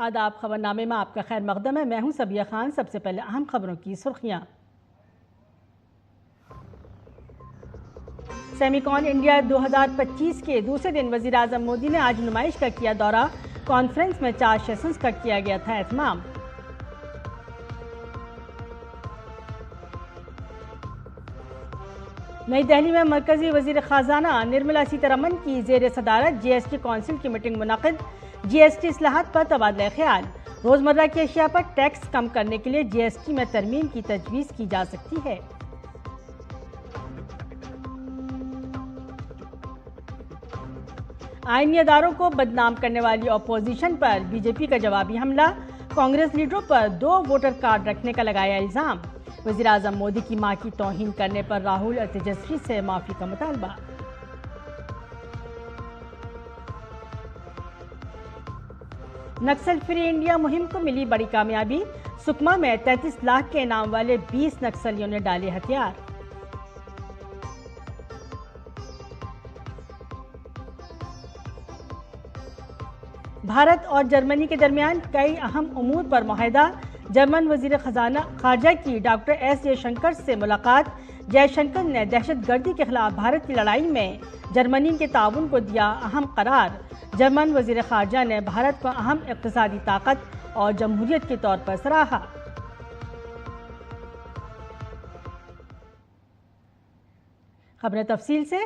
आदाब। खबरनामे में आपका खैर मकदम है। मैं हूं सबिया खान। सबसे पहले अहम खबरों की सुर्खियां। सेमिकॉन इंडिया 2025 के दूसरे दिन वज़ीर आज़म मोदी ने आज नुमाइश का किया दौरा। कॉन्फ्रेंस में 4 सेशंस का किया गया था एहतमाम। नई दिल्ली में मरकजी वजीर खजाना निर्मला सीतारमन की जेर सदारत जीएसटी काउंसिल की मीटिंग मुनक़िद। जीएसटी इस्लाहात पर तबादला ख्याल। रोजमर्रा की अशिया पर टैक्स कम करने के लिए जीएसटी में तरमीम की तजवीज़ की जा सकती है। आईनी अदारों को बदनाम करने वाली अपोजिशन पर बीजेपी का जवाबी हमला। कांग्रेस लीडरों पर 2 वोटर कार्ड रखने का लगाया इल्जाम। वज़ीर आज़म मोदी की मां की तौहीन करने पर राहुल और तेजस्वी से माफी का मुतालबा। नक्सल फ्री इंडिया मुहिम को मिली बड़ी कामयाबी। सुकमा में 33 लाख के इनाम वाले 20 नक्सलियों ने डाले हथियार। भारत और जर्मनी के दरमियान कई अहम उमूर पर मुआहदा। जर्मन वजीर खारजा की डॉक्टर एस जयशंकर से मुलाकात। जयशंकर ने दहशतगर्दी के खिलाफ भारत की लड़ाई में जर्मनी के ताउन को दिया अहम करार। जर्मन वजीर खारजा ने भारत को अहम इक़्तिसादी ताकत और जमहूरियत के तौर पर सराहा। खबरें तफसील से।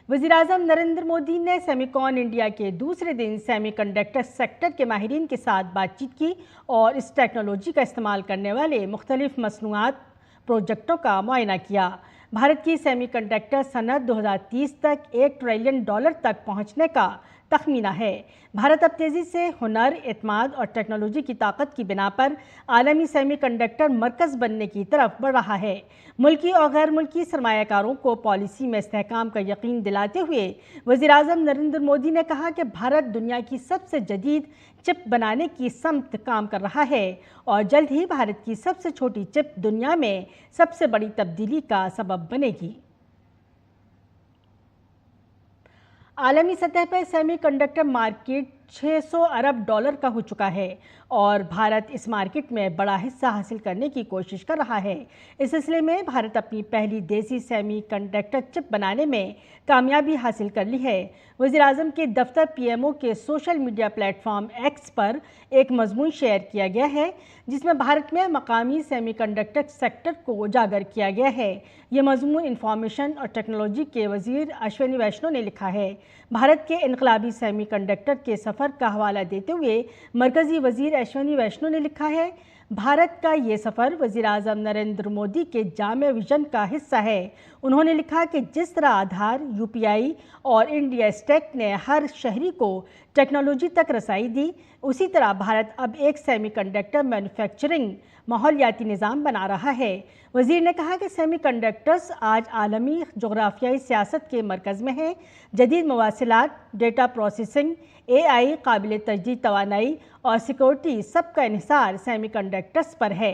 वज़ीर-ए-आज़म नरेंद्र मोदी ने सेमिकॉन इंडिया के दूसरे दिन सेमीकंडक्टर सेक्टर के माहिरीन के साथ बातचीत की और इस टेक्नोलॉजी का इस्तेमाल करने वाले मुख्तलिफ मसनूआत प्रोजेक्टों का मुआयना किया। भारत की सेमीकंडक्टर सनत 2030 तक $1 ट्रिलियन तक पहुँचने का तखमीना है। भारत अब तेज़ी से हुनर, एतमाद और टेक्नोलॉजी की ताकत की बिना पर आलमी सेमीकंडक्टर मरकज़ बनने की तरफ बढ़ रहा है। मुल्की और गैर मुल्की सरमायाकारों को पॉलिसी में इस्तेहकाम का यकीन दिलाते हुए वज़ीर-ए-आज़म नरेंद्र मोदी ने कहा कि भारत दुनिया की सबसे जदीद चिप बनाने की समत काम कर रहा है और जल्द ही भारत की सबसे छोटी चिप दुनिया में सबसे बड़ी तब्दीली का सबब बनेगी। आलमी सतह पर सेमीकंडक्टर मार्केट $600 अरब का हो चुका है और भारत इस मार्केट में बड़ा हिस्सा हासिल करने की कोशिश कर रहा है। इस सिलसिले में भारत अपनी पहली देसी सेमीकंडक्टर चिप बनाने में कामयाबी हासिल कर ली है। वज़ीर-ए-आज़म के दफ्तर पीएमओ के सोशल मीडिया प्लेटफॉर्म एक्स पर एक मजमून शेयर किया गया है जिसमें भारत में मकामी सेमीकंडक्टर सेक्टर को उजागर किया गया है। ये मजमून इंफॉर्मेशन और टेक्नोलॉजी के वज़ीर अश्विनी वैष्णव ने लिखा है। भारत के इनकलाबी सेमीकंडक्टर के सफ़र का हवाला देते हुए मरकज़ी वज़ीर अश्विनी वैष्णव ने लिखा है, भारत का ये सफ़र वज़ीर-ए-आज़म नरेंद्र मोदी के जामे विजन का हिस्सा है। उन्होंने लिखा कि जिस तरह आधार, यूपीआई और इंडिया स्टेक ने हर शहरी को टेक्नोलॉजी तक रसाई दी, उसी तरह भारत अब एक सेमीकंडक्टर मैन्युफैक्चरिंग माहौलियाती निज़ाम बना रहा है। वज़ीर ने कहा कि सेमीकंडक्टर्स आज आलमी जोग्राफियाई सियासत के मरकज़ में हैं। जदीद मवासिलात, डेटा प्रोसेसिंग, AI, काबिल तजदीद तवानाई और सिक्योरिटी सबका इन्हिसार सेमीकंडक्टर्स पर है।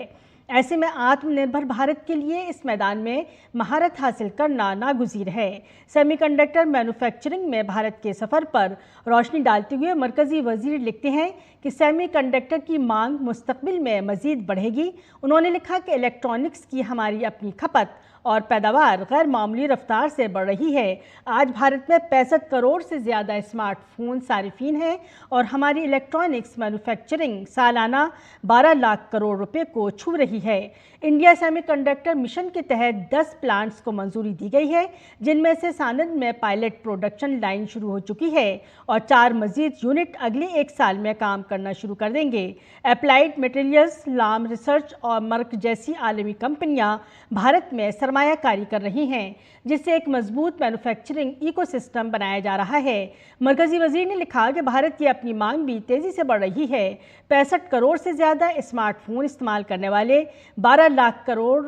ऐसे में आत्मनिर्भर भारत के लिए इस मैदान में महारत हासिल करना नागुज़ीर है। सेमीकंडक्टर मैन्युफैक्चरिंग में भारत के सफ़र पर रोशनी डालते हुए मरकज़ी वज़ीर लिखते हैं कि सेमीकंडक्टर की मांग मुस्तक़बिल में मज़ीद बढ़ेगी। उन्होंने लिखा कि इलेक्ट्रॉनिक्स की हमारी अपनी खपत और पैदावार गैर मामूली रफ्तार से बढ़ रही है। आज भारत में 65 करोड़ से ज़्यादा स्मार्टफोन सारिफीन हैं और हमारी इलेक्ट्रॉनिक्स मैन्युफैक्चरिंग सालाना 12 लाख करोड़ रुपए को छू रही है। इंडिया सेमीकंडक्टर मिशन के तहत 10 प्लांट्स को मंजूरी दी गई है, जिनमें से सानंद में पायलट प्रोडक्शन लाइन शुरू हो चुकी है और 4 मजीद यूनिट अगले 1 साल में काम करना शुरू कर देंगे। अप्लाइड मटेरियल्स, लाम रिसर्च और मर्क जैसी आलमी कंपनियां भारत में सरमायाकारी कर रही हैं, जिससे एक मजबूत मैन्युफैक्चरिंग इकोसिस्टम बनाया जा रहा है। मरकजी वजीर ने लिखा कि भारत की अपनी मांग भी तेज़ी से बढ़ रही है। 65 करोड़ से ज़्यादा स्मार्टफोन इस्तेमाल करने वाले 12 लाख करोड़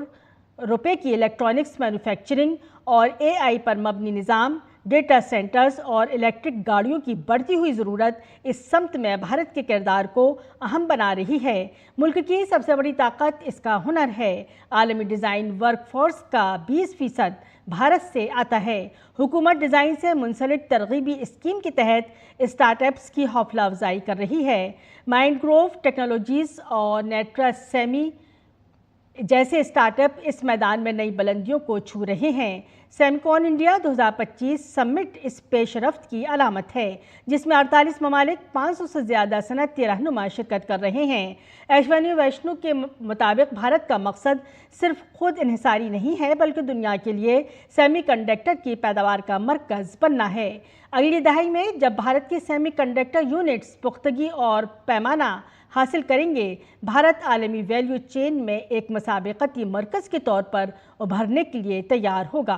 रुपए की इलेक्ट्रॉनिक्स मैन्युफैक्चरिंग और AI पर मबनी निज़ाम डेटा सेंटर्स और इलेक्ट्रिक गाड़ियों की बढ़ती हुई ज़रूरत इस समत में भारत के किरदार को अहम बना रही है। मुल्क की सबसे बड़ी ताकत इसका हुनर है। आलमी डिज़ाइन वर्कफोर्स का 20% भारत से आता है। हुकूमत डिज़ाइन से मुंसलिक तरगीबी स्कीम के तहत स्टार्टअप्स की हौसला अफजाई कर रही है। माइंडग्रोव टेक्नोलॉजीज़ और नेट्रा सेमी जैसे स्टार्टअप इस मैदान में नई बुलंदियों को छू रहे हैं। सेमिकॉन इंडिया 2025 समिट इस पेशरफ्त की अलामत है, जिसमें 48 ममालिक 500 से ज़्यादा सनअती रहनुमा शिरकत कर रहे हैं। ऐश्वर्य वैष्णु के मुताबिक भारत का मकसद सिर्फ खुद इन्हिसारी नहीं है, बल्कि दुनिया के लिए सेमीकंडक्टर की पैदावार का मरकज़ बनना है। अगली दहाई में जब भारत की सेमीकंडक्टर यूनिट्स पुख्तगी और पैमाना हासिल करेंगे, भारत आलमी वैल्यू चेन में एक मसाबकती मरकज़ के तौर पर उभरने के लिए तैयार होगा।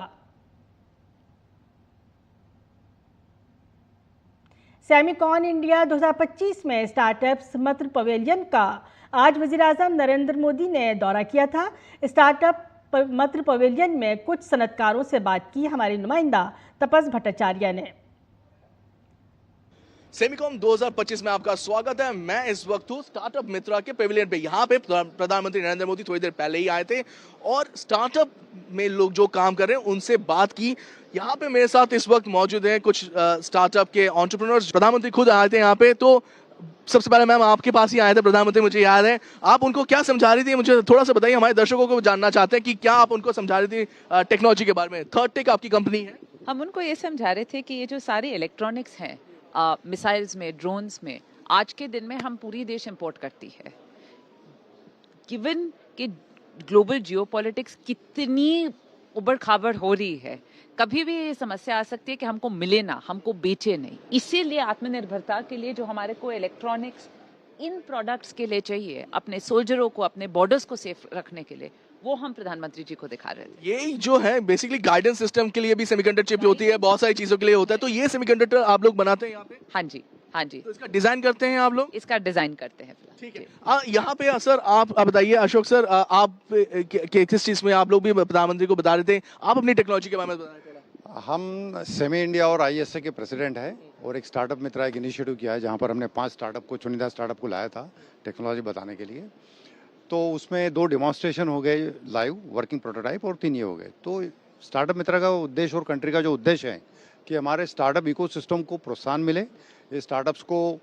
सेमिकॉन इंडिया 2025 में स्टार्टअप्स मत्र पवेलियन का आज वज़ीर-ए-आज़म नरेंद्र मोदी ने दौरा किया था। स्टार्टअप मत्र पवेलियन में कुछ सनतकारों से बात की हमारी नुमाइंदा तपस भट्टाचार्य ने। सेमिकॉन 2025 में आपका स्वागत है। मैं इस वक्त हूँ स्टार्टअप मित्रा के पेविलियन पे। यहाँ पे प्रधानमंत्री नरेंद्र मोदी थोड़ी देर पहले ही आए थे और स्टार्टअप में लोग जो काम कर रहे हैं उनसे बात की। यहाँ पे मेरे साथ इस वक्त मौजूद हैं कुछ स्टार्टअप के एंटरप्रेन्योर्स। प्रधानमंत्री खुद आए थे यहाँ पे, तो सबसे पहले मैम आपके पास ही आए थे प्रधानमंत्री, मुझे याद है। आप उनको क्या समझा रही थी, मुझे थोड़ा सा बताइए। हमारे दर्शकों को जानना चाहते हैं कि क्या आप उनको समझा रही थी टेक्नोलॉजी के बारे में। थर्ड टेक आपकी कंपनी है। हम उनको ये समझा रहे थे कि ये जो सारी इलेक्ट्रॉनिक्स हैं, मिसाइल्स में, ड्रोन्स में, आज के दिन में हम पूरी देश इंपोर्ट करती है। गिवन कि ग्लोबल जियोपॉलिटिक्स कितनी उबड़ खाबड़ हो रही है, कभी भी ये समस्या आ सकती है कि हमको मिले ना, हमको बेचे नहीं। इसीलिए आत्मनिर्भरता के लिए जो हमारे को इलेक्ट्रॉनिक्स इन प्रोडक्ट्स के लिए चाहिए, अपने सोल्जरों को, अपने बॉर्डर्स को सेफ रखने के लिए, वो हम प्रधानमंत्री जी को दिखा रहे थे। ये जो है बेसिकली गाइडेंस सिस्टम के लिए भी सेमीकंडक्टर चिप होती है, बहुत सारी चीजों के लिए होता है। तो ये सेमीकंडक्टर आप लोग बनाते हैं यहाँ पे? हाँ जी, हाँ जी। तो इसका डिजाइन करते हैं आप लोग? इसका डिजाइन करते हैं। ठीक है। यहाँ पे सर आप बताइए, अशोक सर, आप किस चीज में आप लोग भी प्रधानमंत्री को बता रहे थे, आप अपनी टेक्नोलॉजी के बारे में बता रहे थे। हम सेमी इंडिया और आईएसए के प्रेसिडेंट हैं और एक स्टार्टअप मित्रा एक इनिशिएटिव किया है, जहाँ पर हमने 5 स्टार्टअप को, चुनिंदा स्टार्टअप को लाया था टेक्नोलॉजी बताने के लिए। तो उसमें 2 डेमोन्स्ट्रेशन हो गए लाइव, वर्किंग प्रोटोटाइप, और 3 ये हो गए। तो स्टार्टअप मित्रा का उद्देश्य और कंट्री का जो उद्देश्य है कि हमारे स्टार्टअप इकोसिस्टम को प्रोत्साहन मिले, ये स्टार्टअप्स को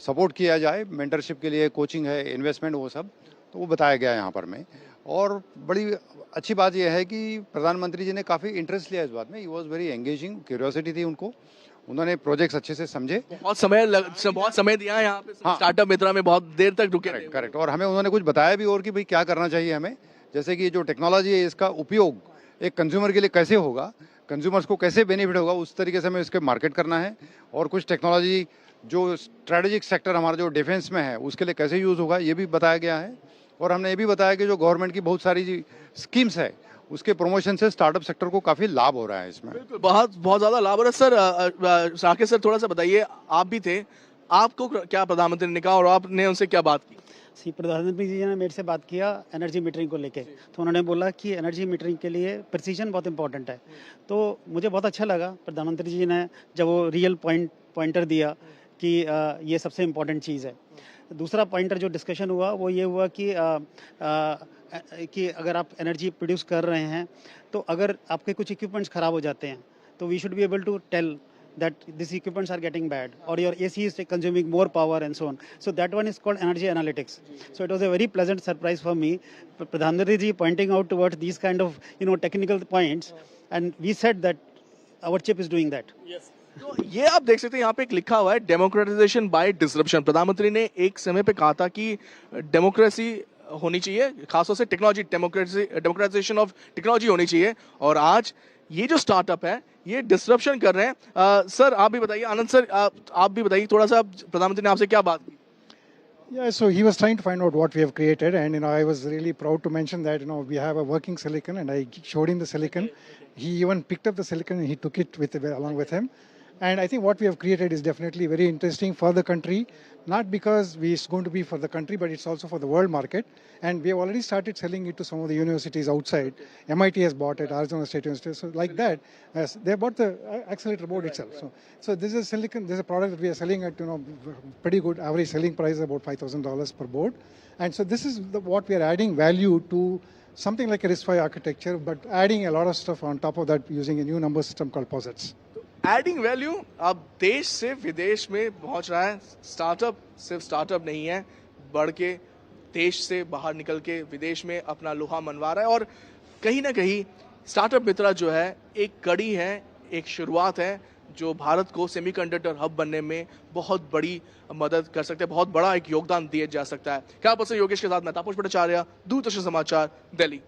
सपोर्ट किया जाए, मेंटरशिप के लिए कोचिंग है, इन्वेस्टमेंट, वो सब तो वो बताया गया है यहाँ पर में। और बड़ी अच्छी बात यह है कि प्रधानमंत्री जी ने काफ़ी इंटरेस्ट लिया इस बात में। He was very engaging, curiosity थी उनको, उन्होंने प्रोजेक्ट्स अच्छे से समझे, बहुत समय दिया यहाँ पे। हाँ, स्टार्टअप मित्रा में बहुत देर तक रुके। करेक्ट। और हमें उन्होंने कुछ बताया भी और कि भाई क्या करना चाहिए हमें, जैसे कि जो टेक्नोलॉजी है इसका उपयोग एक कंज्यूमर के लिए कैसे होगा, कंज्यूमर्स को कैसे बेनिफिट होगा, उस तरीके से हमें इसके मार्केट करना है। और कुछ टेक्नोलॉजी जो स्ट्रेटेजिक सेक्टर हमारा जो डिफेंस में है उसके लिए कैसे यूज़ होगा, ये भी बताया गया है। और हमने ये भी बताया कि जो गवर्नमेंट की बहुत सारी स्कीम्स है उसके प्रमोशन से स्टार्टअप सेक्टर को काफी लाभ हो रहा है इसमें। बिल्कुल, बहुत ज्यादा लाभ हो रहा है। सर साकेत सर, थोड़ा सा बताइए, आप भी थे, आपको क्या प्रधानमंत्री ने कहा और आपने उनसे क्या बात की? प्रधानमंत्री जी ने मेरे से बात किया एनर्जी मीटरिंग को लेके। तो उन्होंने बोला कि एनर्जी मीटरिंग के लिए प्रिसीजन बहुत इंपॉर्टेंट है। तो मुझे बहुत अच्छा लगा प्रधानमंत्री जी ने जब वो रियल पॉइंटर दिया कि ये सबसे इम्पॉर्टेंट चीज़ है। दूसरा पॉइंटर जो डिस्कशन हुआ वो ये हुआ कि अगर आप एनर्जी प्रोड्यूस कर रहे हैं तो अगर आपके कुछ इक्विपमेंट्स ख़राब हो जाते हैं तो we should be able to tell that these equipments are getting bad or your AC is consuming more power and so on. So that one is called energy analytics. So it was a very pleasant surprise for me, Pradhan Mantri ji pointing out towards these kind of technical points, and we said that our chip is doing that. Yes. तो ये आप देख सकते हैं यहाँ पे एक लिखा हुआ है डेमोक्रेटाइजेशन बाय डिसरप्शन। प्रधानमंत्री ने एक समय पे कहा था कि डेमोक्रेसी होनी चाहिए, खासतौर से टेक्नोलॉजी, डेमोक्रेटाइजेशन ऑफ टेक्नोलॉजी होनी चाहिए। और आज ये जो स्टार्टअप है ये डिसरप्शन कर रहे हैं। सर आप भी बताइए, आनंद सर आप भी बताइए थोड़ा सा, प्रधानमंत्री ने आपसे क्या बात की? Yeah, so he was trying to find out what we have created, and I was really proud to mention that we have a working silicon, and I showed him the silicon. He even picked up the silicon and he took it along with him, And I think what we have created is definitely very interesting for the country, not because it's going to be for the country, but it's also for the world market. And we have already started selling it to some of the universities outside. MIT has bought it, Arizona State University, so like that. They bought the accelerator board itself. So this is silicon. This is a product that we are selling at pretty good average selling price, about $5,000 per board. And so this is what we are adding value to. Something like a RISC-V architecture, but adding a lot of stuff on top of that using a new number system called POSITS. Adding value अब देश से विदेश में पहुंच रहा है। Startup सिर्फ startup नहीं है, बढ़ के देश से बाहर निकल के विदेश में अपना लोहा मनवा रहा है। और कहीं ना कहीं स्टार्टअप मित्रा जो है एक कड़ी है, एक शुरुआत है जो भारत को सेमीकंडक्टर हब बनने में बहुत बड़ी मदद कर सकते हैं, बहुत बड़ा एक योगदान दिया जा सकता है। क्या पर्सन योगेश के साथ मैं तापस भट्टाचार्य, दूरदर्शन समाचार, दिल्ली।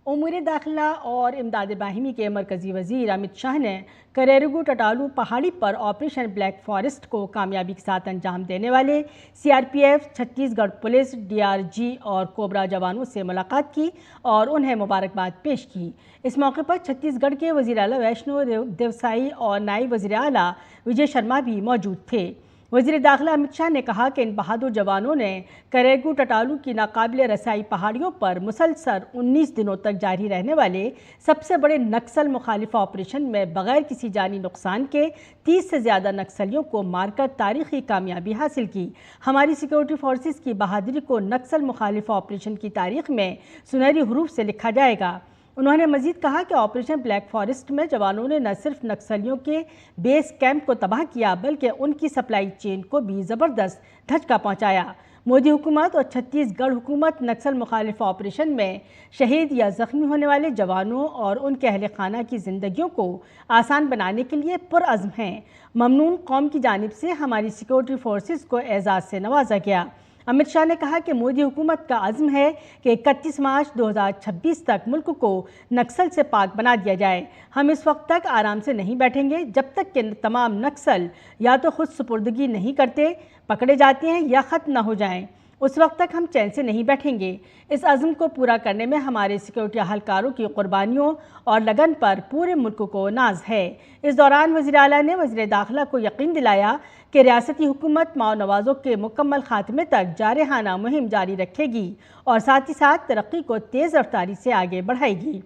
उमूर दाखिला और इमदाद बाहिमी के मरकजी वजीर अमित शाह ने करेरुगु टटालू पहाड़ी पर ऑपरेशन ब्लैक फॉरेस्ट को कामयाबी के साथ अंजाम देने वाले CRPF, छत्तीसगढ़ पुलिस, DRG और कोबरा जवानों से मुलाकात की और उन्हें मुबारकबाद पेश की। इस मौके पर छत्तीसगढ़ के वज़ीर आला वैष्णो देवसाई और नायब वज़ीर आला विजय शर्मा भी मौजूद थे। वज़ीर दाखिला अमित शाह ने कहा कि इन बहादुर जवानों ने करेगु टटालू की नाकाबिल रसाई पहाड़ियों पर मुसलसल 19 दिनों तक जारी रहने वाले सबसे बड़े नक्सल मुखालिफ ऑपरेशन में बगैर किसी जानी नुकसान के 30 से ज़्यादा नक्सलियों को मारकर तारीखी कामयाबी हासिल की। हमारी सिक्योरिटी फोर्सेस की बहादुरी को नक्सल मुखालिफ ऑपरेशन की तारीख में सुनहरी हरूफ से लिखा जाएगा। उन्होंने मजीद कहा कि ऑपरेशन ब्लैक फॉरेस्ट में जवानों ने न सिर्फ नक्सलियों के बेस कैंप को तबाह किया बल्कि उनकी सप्लाई चेन को भी ज़बरदस्त धचका पहुंचाया। मोदी हुकूमत और छत्तीसगढ़ हुकूमत नक्सल मुखालिफ ऑपरेशन में शहीद या ज़ख्मी होने वाले जवानों और उनके अहल खाना की ज़िंदगियों को आसान बनाने के लिए पुरअज़्म हैं। ममनून कौम की जानिब से हमारी सिक्योरिटी फोर्सेस को एजाज़ से नवाजा गया। अमित शाह ने कहा कि मोदी हुकूमत का अज़्म है कि 31 मार्च 2026 तक मुल्क को नक्सल से पाक बना दिया जाए। हम इस वक्त तक आराम से नहीं बैठेंगे जब तक कि तमाम नक्सल या तो खुद सुपुर्दगी नहीं करते, पकड़े जाते हैं या ख़त्म न हो जाएं। उस वक्त तक हम चैन से नहीं बैठेंगे। इस अज़्म को पूरा करने में हमारे सिक्योरिटी अहलकारों की कुर्बानियों और लगन पर पूरे मुल्क को नाज है। इस दौरान वज़ीर आला ने वज़ीर दाखिला को यकीन दिलाया कि रियासती हुकूमत माओ नवाज़ों के मुकम्मल खात्मे तक जारहाना मुहिम जारी रखेगी और साथ ही साथ तरक्की को तेज़ रफ्तारी से आगे बढ़ाएगी।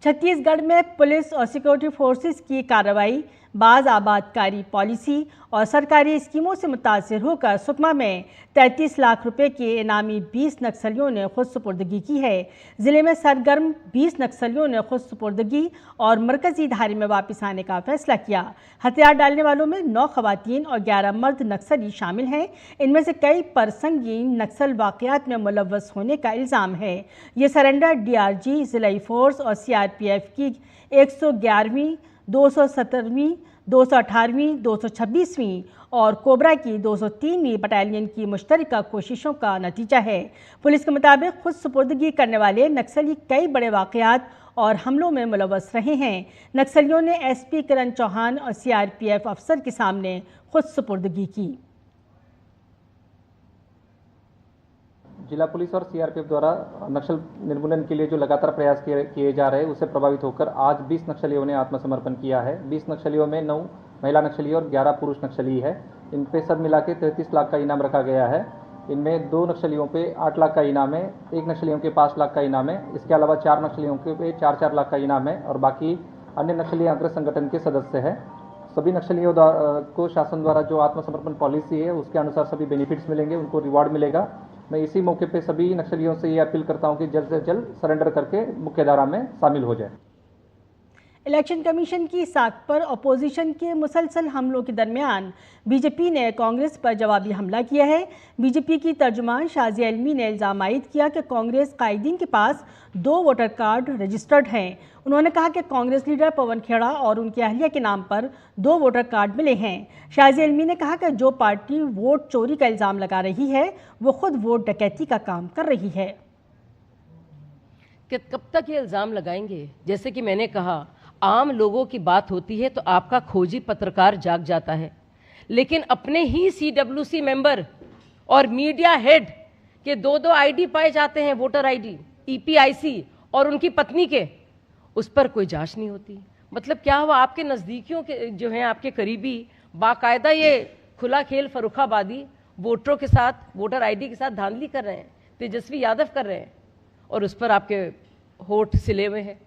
छत्तीसगढ़ में पुलिस और सिक्योरिटी फोर्सेस की कार्रवाई बाज़ आबादकारी पॉलिसी और सरकारी स्कीमों से मुतासिर होकर सुकमा में 33 लाख रुपए के इनामी 20 नक्सलियों ने खुद सुपुर्दगी की है। ज़िले में सरगर्म 20 नक्सलियों ने खुद सुपुर्दगी और मरकज़ी धारे में वापस आने का फैसला किया। हथियार डालने वालों में 9 खवातीन और 11 मर्द नक्सली शामिल हैं। इनमें से कई पर संगीन नक्सल वाक़यात में मुलव्वस होने का इल्ज़ाम है। ये सरेंडर DRG, ज़िलाई फोर्स और CRPF की 111वीं, 217वीं, 218वीं, 226वीं और कोबरा की 203वीं बटालियन की मुश्तरका कोशिशों का नतीजा है। पुलिस के मुताबिक खुद सुपुर्दगी करने वाले नक्सली कई बड़े वाक़यात और हमलों में मुलव्वस रहे हैं। नक्सलियों ने SP किरण चौहान और CRPF अफसर के सामने खुद सुपुर्दगी की। जिला पुलिस और CRPF द्वारा नक्सल निर्मूलन के लिए जो लगातार प्रयास किए जा रहे हैं उससे प्रभावित होकर आज 20 नक्सलियों ने आत्मसमर्पण किया है। 20 नक्सलियों में 9 महिला नक्सली और 11 पुरुष नक्सली है। इन पे सब मिला के 33 लाख का इनाम रखा गया है। इनमें 2 नक्सलियों पे 8 लाख का इनाम है, 1 नक्सलियों के 5 लाख का इनाम है। इसके अलावा 4 नक्सलियों के पे 4-4 लाख का इनाम है और बाकी अन्य नक्सली अग्र संगठन के सदस्य हैं। सभी नक्सलियों को शासन द्वारा जो आत्मसमर्पण पॉलिसी है उसके अनुसार सभी बेनिफिट्स मिलेंगे, उनको रिवॉर्ड मिलेगा। मैं इसी मौके पे सभी नक्सलियों से ये अपील करता हूं कि जल्द से जल्द सरेंडर करके मुख्यधारा में शामिल हो जाए। इलेक्शन कमीशन की साख पर अपोजिशन के मुसलसल हमलों के दरमियान बीजेपी ने कांग्रेस पर जवाबी हमला किया है। बीजेपी की तर्जुमान शाजिया इल्मी ने इल्ज़ाम आयद किया कि कांग्रेस कायदीन के पास 2 वोटर कार्ड रजिस्टर्ड हैं। उन्होंने कहा कि कांग्रेस लीडर पवन खेड़ा और उनकी अहलिया के नाम पर 2 वोटर कार्ड मिले हैं। शाजिया इल्मी ने कहा कि जो पार्टी वोट चोरी का इल्ज़ाम लगा रही है वो खुद वोट डकैती का काम कर रही है। कि कब तक ये इल्ज़ाम लगाएंगे? जैसे कि मैंने कहा, आम लोगों की बात होती है तो आपका खोजी पत्रकार जाग जाता है, लेकिन अपने ही CWC मेंबर और मीडिया हेड के 2-2 ID पाए जाते हैं, वोटर ID, EPIC और उनकी पत्नी के। उस पर कोई जांच नहीं होती। मतलब क्या हुआ, आपके नज़दीकियों के जो हैं, आपके करीबी बाकायदा ये खुला खेल फर्रुखाबादी वोटरों के साथ, वोटर आईडी के साथ धांधली कर रहे हैं, तेजस्वी यादव कर रहे हैं, और उस पर आपके होठ सिले हुए हैं।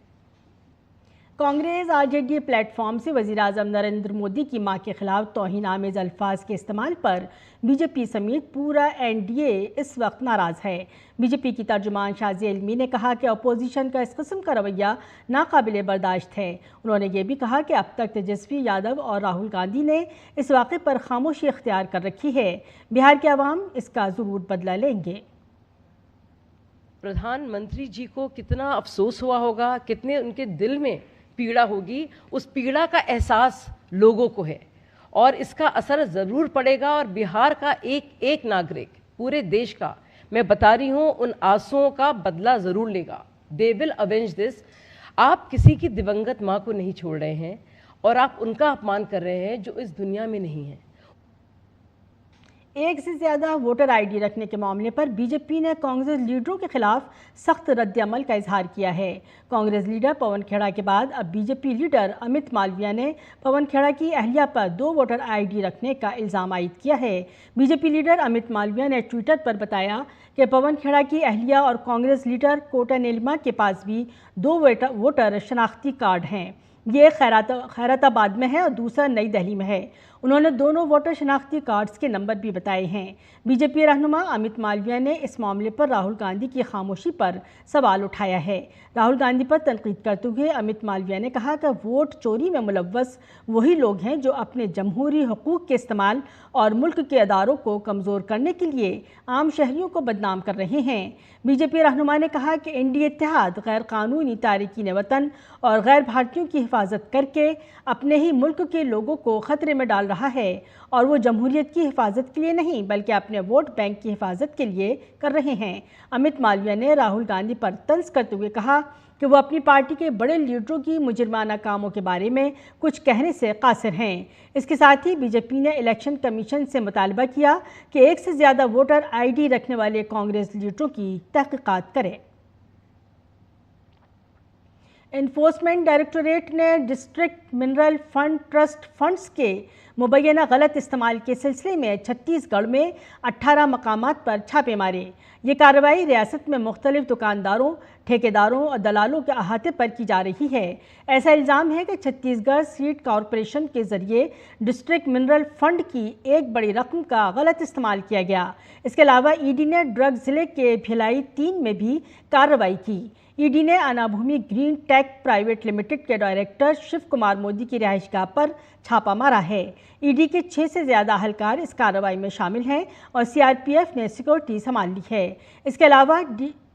कांग्रेस आरजेडी प्लेटफॉर्म से वज़ीर-ए-आज़म नरेंद्र मोदी की मां के खिलाफ तौहीन आमेज अल्फाज के इस्तेमाल पर बीजेपी समेत पूरा एनडीए इस वक्त नाराज़ है। बीजेपी की तर्जुमान शाज़ी इल्मी ने कहा कि अपोजिशन का इस किस्म का रवैया नाकाबिले बर्दाश्त है। उन्होंने ये भी कहा कि अब तक तेजस्वी यादव और राहुल गांधी ने इस वाक़े पर खामोशी इख्तियार कर रखी है। बिहार के अवाम इसका ज़रूर बदला लेंगे। प्रधानमंत्री जी को कितना अफसोस हुआ होगा, कितने उनके दिल में पीड़ा होगी, उस पीड़ा का एहसास लोगों को है और इसका असर ज़रूर पड़ेगा। और बिहार का एक एक नागरिक, पूरे देश का, मैं बता रही हूँ, उन आंसुओं का बदला ज़रूर लेगा। They will avenge this. आप किसी की दिवंगत माँ को नहीं छोड़ रहे हैं और आप उनका अपमान कर रहे हैं जो इस दुनिया में नहीं है। एक से ज़्यादा वोटर आईडी रखने के मामले पर बीजेपी ने कांग्रेस लीडरों के खिलाफ सख्त रद्द-ए-अमल का इजहार किया है। कांग्रेस लीडर पवन खेड़ा के बाद अब बीजेपी लीडर अमित मालवीया ने पवन खेड़ा की अहलिया पर 2 वोटर आईडी रखने का इल्ज़ाम आयद किया है। बीजेपी लीडर अमित मालवीया ने ट्विटर पर बताया कि पवन खेड़ा की अहलिया और कांग्रेस लीडर कोटा नीलिमा के पास भी 2 वोटर शनाख्ती कार्ड हैं। ये खैराताबाद में है और दूसरा नई दिल्ली में है। उन्होंने दोनों वोटर शनाख्ती कार्ड्स के नंबर भी बताए हैं। बीजेपी रहनुमा अमित मालवीया ने इस मामले पर राहुल गांधी की खामोशी पर सवाल उठाया है। राहुल गांधी पर तनकीद करते हुए अमित मालवीया ने कहा कि वोट चोरी में मुलव्वस वही लोग हैं जो अपने जमहूरी हुकूक के इस्तेमाल और मुल्क के अदारों को कमज़ोर करने के लिए आम शहरियों को बदनाम कर रहे हैं। बीजेपी रहनुमा ने कहा कि एनडीए इत्तेहाद गैर कानूनी तारिकीन वतन और गैर भारतीयों की हिफाजत करके अपने ही मुल्क के लोगों को ख़तरे में डाल रहा है और वो जमहूरियत की हिफाजत के लिए नहीं बल्कि अपने वोट बैंक की हिफाजत के लिए कर रहे हैं। अमित मालवीया ने राहुल गांधी पर तंज करते हुए कहा कि वो अपनी पार्टी के बड़े लीडरों की मुजरिमाना कामों के बारे में कुछ कहने से कासिर हैं। इसके साथ ही बीजेपी ने इलेक्शन कमीशन से मुतालबा किया कि एक से ज़्यादा वोटर आईडी रखने वाले कांग्रेस लीडरों की तहकीकात करे। एनफोर्समेंट डायरेक्टोरेट ने district mineral fund trust funds के मुबैना गलत इस्तेमाल के सिलसिले में छत्तीसगढ़ में 18 मकामात पर छापे मारे। ये कार्रवाई रियासत में मुख्तलिफ दुकानदारों, ठेकेदारों और दलालों के अहाते पर की जा रही है। ऐसा इल्ज़ाम है कि छत्तीसगढ़ सीड कॉरपोरेशन के ज़रिए डिस्ट्रिक्ट मिनरल फंड की एक बड़ी रकम का गलत इस्तेमाल किया गया। इसके अलावा ईडी ने ड्रग ज़िले के भिलाई 3 में भी कार्रवाई की। ईडी ने अनाभूमि ग्रीन टेक प्राइवेट लिमिटेड के डायरेक्टर शिव कुमार मोदी की रिहाइशगाह पर छापा मारा है। ईडी के 6 से ज़्यादा अहलकार इस कार्रवाई में शामिल हैं और सीआरपीएफ ने सिक्योरिटी संभाल ली है। इसके अलावा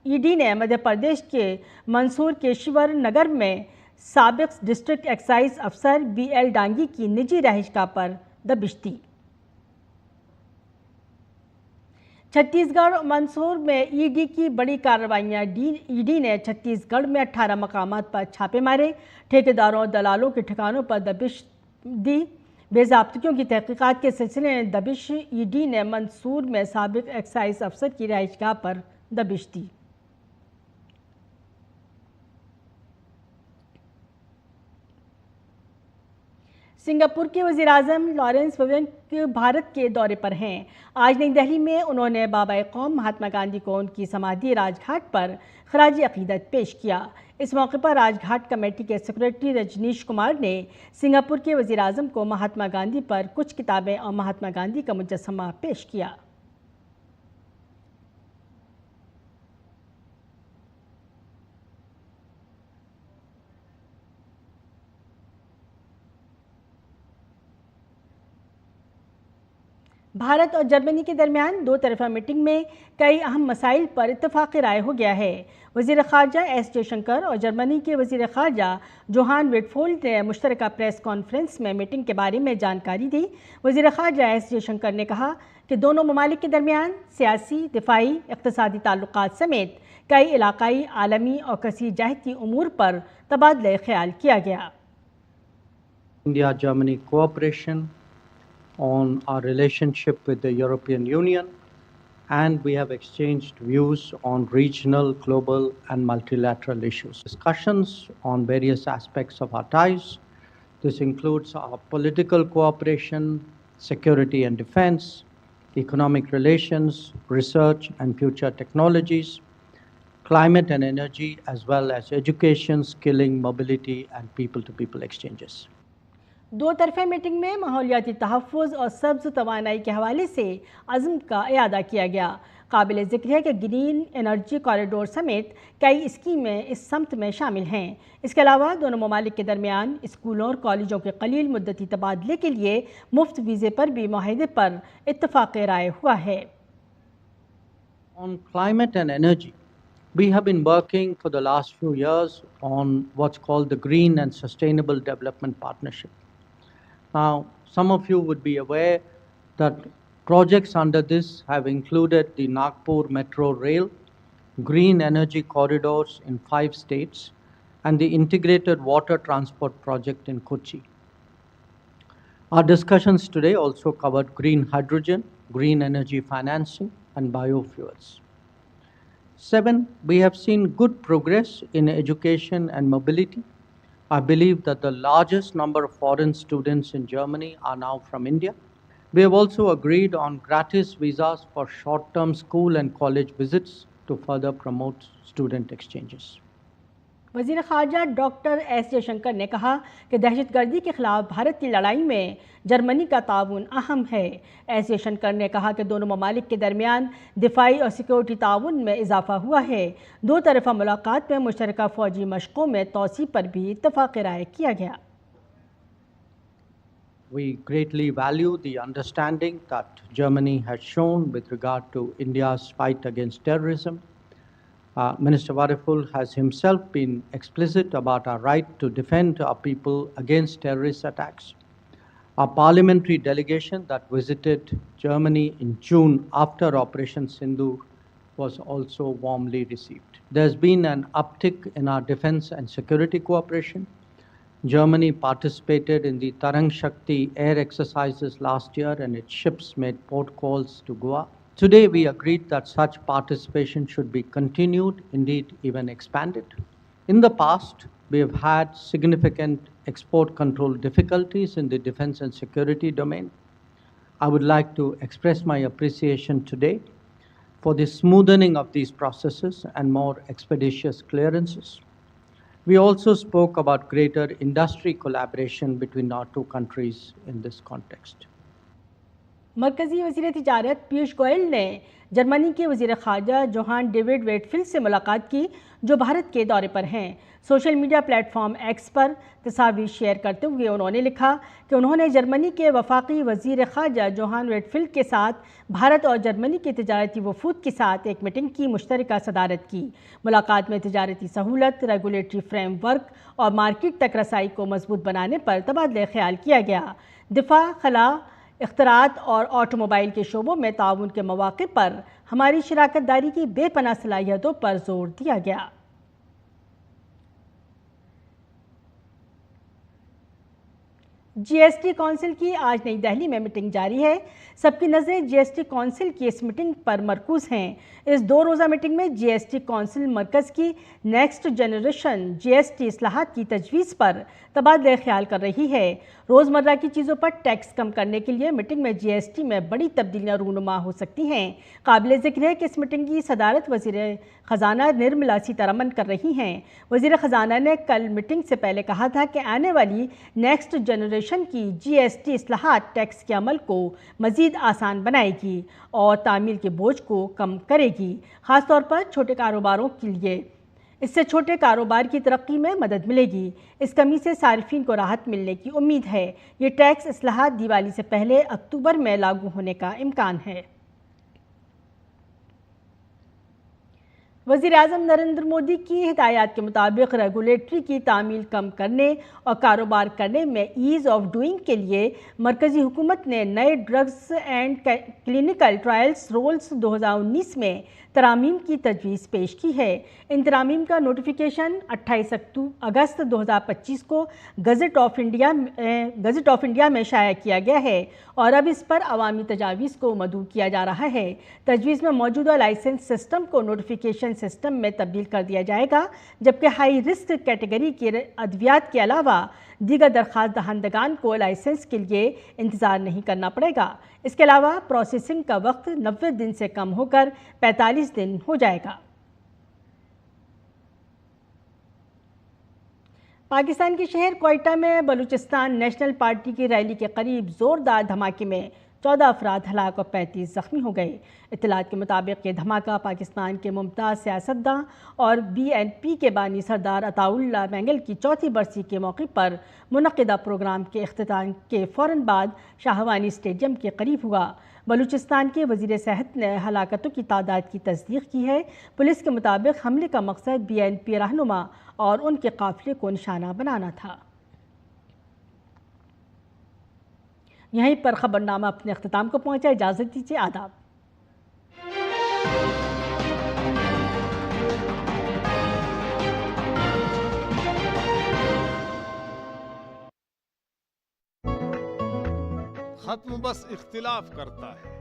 ईडी ने मध्य प्रदेश के मंसूर केशवर नगर में साबिक डिस्ट्रिक्ट एक्साइज अफसर बीएल डांगी की निजी रिहाइशगाह पर दबिश दी। छत्तीसगढ़ और मंदसौर में ईडी की बड़ी कार्रवाइयाँ। ईडी ने छत्तीसगढ़ में 18 मकामात पर छापे मारे, ठेकेदारों और दलालों के ठिकानों पर दबिश दी। बेज़ाब्तियों की तहकीकात के सिलसिले में दबिश ईडी ने मंदसौर में साबिक एक्साइज अफसर की रिहाइशगाह पर दबिश दी। सिंगापुर के वज़ीर-ए-आज़म लॉरेंस वोंग भारत के दौरे पर हैं। आज नई दिल्ली में उन्होंने बाबा-ए-कौम महात्मा गांधी को उनकी समाधि राजघाट पर खराज अक़ीदत पेश किया। इस मौके पर राजघाट कमेटी के सेक्रेटरी रजनीश कुमार ने सिंगापुर के वज़ीर-ए-आज़म को महात्मा गांधी पर कुछ किताबें और महात्मा गांधी का मुजस्समा पेश किया। भारत और जर्मनी के दरमियान 2 तरफ़ा मीटिंग में कई अहम मसाइल पर इत्तफ़ाक़ राय हो गया है। वज़ीर ख़ारजा एस जयशंकर और जर्मनी के वज़ीर ख़ारजा जोहान वेडफोल्ड ने मुश्तरका प्रेस कॉन्फ्रेंस में मीटिंग के बारे में जानकारी दी। वज़ीर ख़ारजा एस जयशंकर ने कहा कि दोनों ममालिक के दरमियान सियासी, दिफ़ाई, इक़्तिसादी ताल्लुक़ात समेत कई इलाक़ाई, आलमी और कसीर जहती उमूर पर तबादला ख़याल किया गया। India-Germany cooperation, on our relationship with the European Union, and we have exchanged views on regional, global, and multilateral issues. Discussions on various aspects of our ties. This includes our political cooperation, security and defense, economic relations, research and future technologies, climate and energy, as well as education, skilling, mobility, and people-to-people exchanges. दो तरफा meeting में माहौलियाती तहफ़्फ़ुज़ और सब्ज़ तवानाई के हवाले से अज़्म का इयादा किया गया। काबिल ज़िक्र है कि ग्रीन एनर्जी कॉरिडोर समेत कई स्कीमें इस समत में शामिल हैं। इसके अलावा दोनों ममालिक के दरमियान स्कूलों और कॉलेजों के कलील मुद्दती तबादले के लिए मुफ्त वीज़े पर भी माहिदे पर इत्तफ़ाक़ राय हुआ है। On climate and energy, we have been working for the last few years on what's called the Green and Sustainable Development Partnership. Now, some of you would be aware that projects under this have included the Nagpur Metro Rail, green energy corridors in 5 states, and the integrated water transport project in Kochi. Our discussions today also covered green hydrogen, green energy financing, and biofuels. 7, we have seen good progress in education and mobility. I believe that the largest number of foreign students in Germany are now from India. We have also agreed on gratis visas for short-term school and college visits to further promote student exchanges. वज़ीर ख़ारजा doctor S Jaishankar ने कहा कि दहशतगर्दी के ख़िलाफ़ भारत की लड़ाई में जर्मनी का ताउन अहम है। एस जयशंकर ने कहा कि दोनों ममालिक के दरमियान दिफाई और सिक्योरिटी ताउन में इजाफ़ा हुआ है। दो तरफ़ा मुलाकात में मुश्तरका फ़ौजी मशक़ों में तोसी पर भी इत्तफ़ाक़ राय किया गया। We greatly value the understanding that Germany has shown with regard to India's fight against terrorism. Minister Variful has himself been explicit about our right to defend our people against terrorist attacks. Our parliamentary delegation that visited Germany in June after Operation Sindhu was also warmly received. There's been an uptick in our defense and security cooperation. Germany participated in the Tarang Shakti air exercises last year and its ships made port calls to Goa. Today we agreed that such participation should be continued, indeed even expanded. In the past, we have had significant export control difficulties in the defense and security domain. I would like to express my appreciation today for the smoothening of these processes and more expeditious clearances. We also spoke about greater industry collaboration between our two countries in this context. मरकज़ी वज़ीर तिजारत पीयूष गोयल ने Germany के वज़ीर ख़ारजा Johan David वेटफिल्ड से मुलाकात की, जो भारत के दौरे पर हैं। सोशल मीडिया प्लेटफॉर्म एक्स पर तस्वीर शेयर करते हुए उन्होंने लिखा कि उन्होंने जर्मनी के वफाकी वज़ीर ख़ारजा जोहान वेटफिल्ड के साथ भारत और जर्मनी के तिजारती वफूद के साथ एक मीटिंग की मुश्तरका सदारत की। मुलाकात में तिजारती सहूलत, रेगुलेटरी फ्रेमवर्क और मार्केट तक रसाई को मजबूत बनाने पर तबादला ख्याल किया गया। दिफा, खला, इख्तरात और ऑटोमोबाइल के शोबों में ताउन के मौक़े पर हमारी शराकत दारी की बेपनाह सलाहियतों पर जोर दिया गया। जीएसटी काउंसिल की आज नई दिल्ली में मीटिंग जारी है। सबकी नज़रें जीएसटी काउंसिल की इस मीटिंग पर मरकूज़ हैं। इस 2 रोज़ा मीटिंग में जीएसटी काउंसिल मरकज़ की नेक्स्ट जनरेशन जीएसटी इस्लाहात की तजवीज़ पर तबादला ख्याल कर रही है। रोज़मर्रा की चीज़ों पर टैक्स कम करने के लिए मीटिंग में जीएसटी में बड़ी तब्दीलियाँ रूनुमा हो सकती हैं। काबिल ज़िक्र है कि इस मीटिंग की सदारत वज़ीर ख़जाना निर्मला सीतारमन कर रही हैं। वज़ीर ख़जाना ने कल मीटिंग से पहले कहा था कि आने वाली नेक्स्ट जनरेशन की जीएसटी इस्लाहात टैक्स के अमल को मज़ीद आसान बनाएगी और तामील के बोझ को कम करेगी, ख़ासतौर पर छोटे कारोबारों के लिए। इससे छोटे कारोबार की तरक्की में मदद मिलेगी। इस कमी से सारिफीन को राहत मिलने की उम्मीद है। ये टैक्स इस्लाहात दिवाली से पहले अक्टूबर में लागू होने का इम्कान है। वज़ीर-ए-आज़म नरेंद्र मोदी की हिदायत के मुताबिक रेगुलेटरी की तामील कम करने और कारोबार करने में ईज़ ऑफ डूइंग के लिए मरकज़ी हुकूमत ने नए drugs and clinical trials rules 2019 में तरामीम की तजवीज़ पेश की है। इन तरामीम का नोटिफिकेशन 28 अगस्त 2025 को गज़ट ऑफ इंडिया में शाया किया गया है और अब इस पर अवामी तजावीज़ को मदऊ किया जा रहा है। तजवीज़ में मौजूदा लाइसेंस सिस्टम को नोटिफिकेशन सिस्टम में तब्दील कर दिया जाएगा, जबकि हाई रिस्क कैटेगरी के अद्वियात के अलावा दीगर दरख्वास्त दहंदगान को लाइसेंस के लिए इंतज़ार नहीं करना पड़ेगा। इसके अलावा प्रोसेसिंग का वक्त 90 दिन से कम होकर 45 दिन हो जाएगा। पाकिस्तान के शहर क्वेटा में बलूचिस्तान नेशनल पार्टी की रैली के करीब ज़ोरदार धमाके में 14 अफराद हलाक और 35 ज़ख्मी हो गए। इत्तलात के मुताबिक ये धमाका पाकिस्तान के मुमताज़ सियासतदान और BNP के बानी सरदार अताउल्ला मैंगल की 4थी बरसी के मौके पर मुनक़िदा प्रोग्राम के इख्तिताम के फ़ौरन बाद शाहवानी स्टेडियम के करीब हुआ। बलूचिस्तान के वज़ीर सेहत ने हलाकतों की तादाद की तस्दीक की है। पुलिस के मुताबिक हमले का मकसद BNP रहनुमा और उनके काफ़िले को निशाना बनाना था। यहीं पर खबरनामा अपने अख्तिताम को पहुंचा। इजाज़त दीजिए, आदाब। खत्म बस इख्तिलाफ करता है,